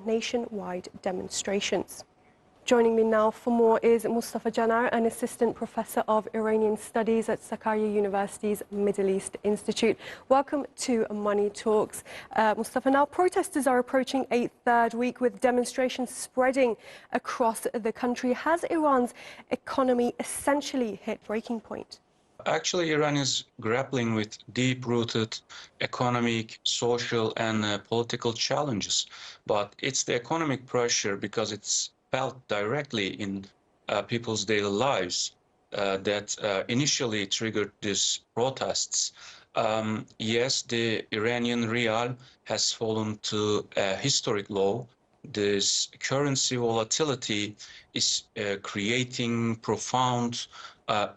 nationwide demonstrations. Joining me now for more is Mustafa Caner, an assistant professor of Iranian studies at Sakarya University's Middle East Institute. Welcome to Money Talks. Mustafa, now protesters are approaching a third week with demonstrations spreading across the country. Has Iran's economy essentially hit breaking point? Actually, Iran is grappling with deep-rooted economic, social, and political challenges. But it's the economic pressure, because it's felt directly in people's daily lives, that initially triggered these protests. Yes, the Iranian rial has fallen to a historic low. This currency volatility is creating profound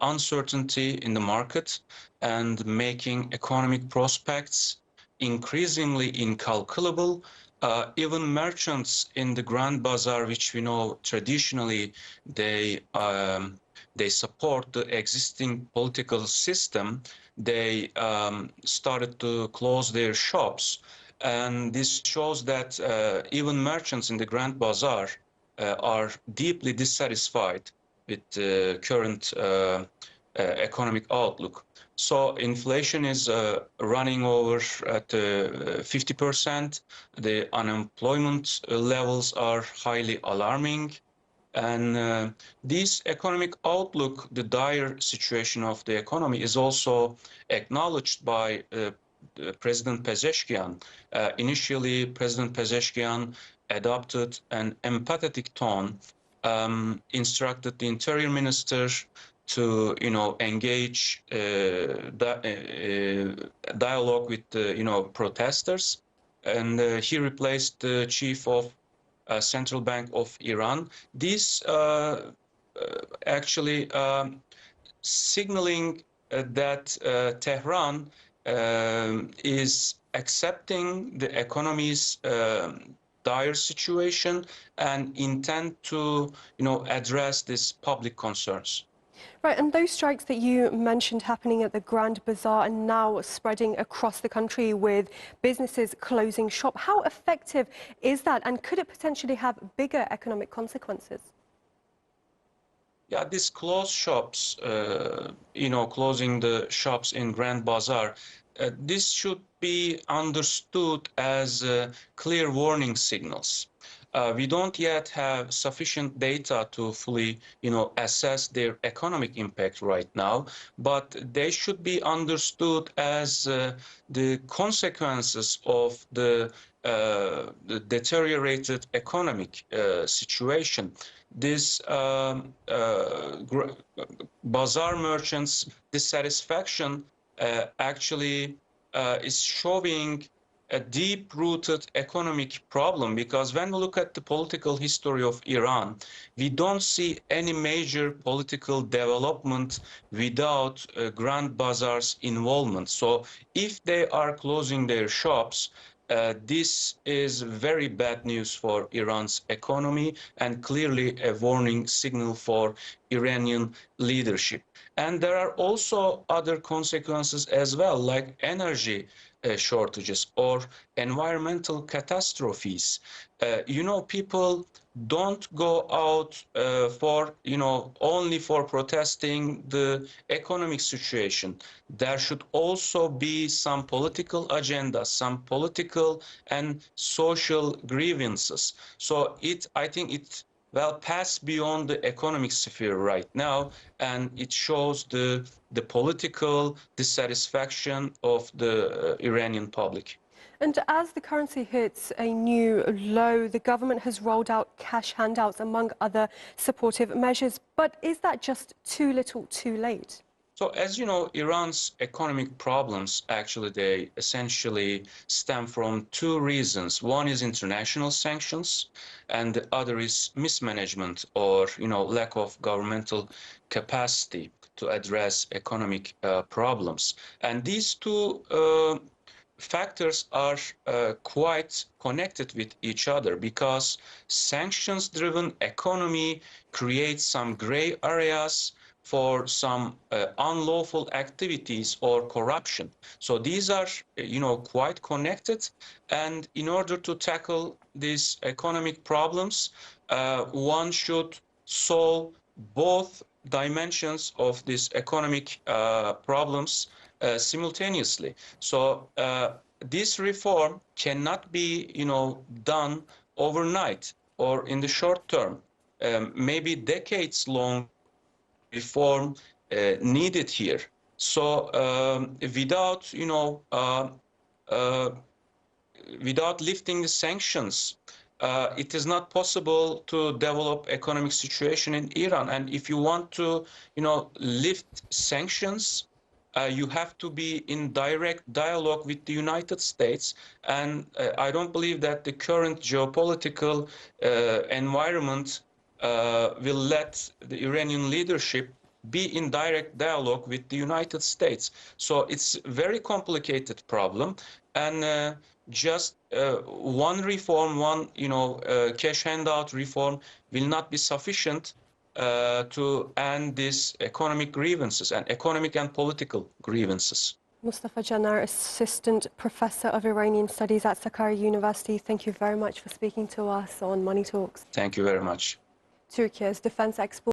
uncertainty in the market and making economic prospects increasingly incalculable. Even merchants in the Grand Bazaar, which we know traditionally they support the existing political system, they started to close their shops. And this shows that even merchants in the Grand Bazaar are deeply dissatisfied with the current economic outlook. So inflation is running over at 50%. The unemployment levels are highly alarming. And this economic outlook, the dire situation of the economy, is also acknowledged by President Pezeshkian. Initially, President Pezeshkian adopted an empathetic tone, instructed the interior minister to, engage dialogue with the, protesters, and he replaced the chief of Central Bank of Iran. This actually signaling that Tehran is accepting the economy's dire situation and intend to, address these public concerns. Right, and those strikes that you mentioned happening at the Grand Bazaar and now spreading across the country with businesses closing shop, how effective is that, and could it potentially have bigger economic consequences? Yeah, these closed shops, closing the shops in Grand Bazaar, this should be understood as clear warning signals. We don't yet have sufficient data to fully, assess their economic impact right now, but they should be understood as the consequences of the deteriorated economic situation. This bazaar merchants' dissatisfaction actually is showing a deep-rooted economic problem, because when we look at the political history of Iran, we don't see any major political development without Grand Bazaar's involvement. So if they are closing their shops, this is very bad news for Iran's economy and clearly a warning signal for Iranian leadership. And there are also other consequences as well, like energy shortages or environmental catastrophes. People don't go out only for protesting the economic situation. There should also be some political agenda, some political and social grievances. So I think it pass beyond the economic sphere right now, and it shows the political dissatisfaction of the Iranian public. And as the currency hits a new low, the government has rolled out cash handouts, among other supportive measures. But is that just too little, too late? So as you know, Iran's economic problems, actually, they essentially stem from two reasons. One is international sanctions, and the other is mismanagement or, lack of governmental capacity to address economic problems. And these two factors are quite connected with each other, because sanctions-driven economy creates some gray areas for some unlawful activities or corruption. So these are, quite connected. And in order to tackle these economic problems, one should solve both dimensions of these economic problems simultaneously. So this reform cannot be, done overnight or in the short term. Maybe decades long reform needed here. So without, without lifting the sanctions, it is not possible to develop economic situation in Iran. And if you want to, lift sanctions, you have to be in direct dialogue with the United States. And I don't believe that the current geopolitical environment will let the Iranian leadership be in direct dialogue with the United States. So it's a very complicated problem. And just one reform, one cash handout reform will not be sufficient to end these economic grievances and economic and political grievances. Mustafa Caner, Assistant Professor of Iranian Studies at Sakarya University, thank you very much for speaking to us on Money Talks. Thank you very much. Turkey's defense export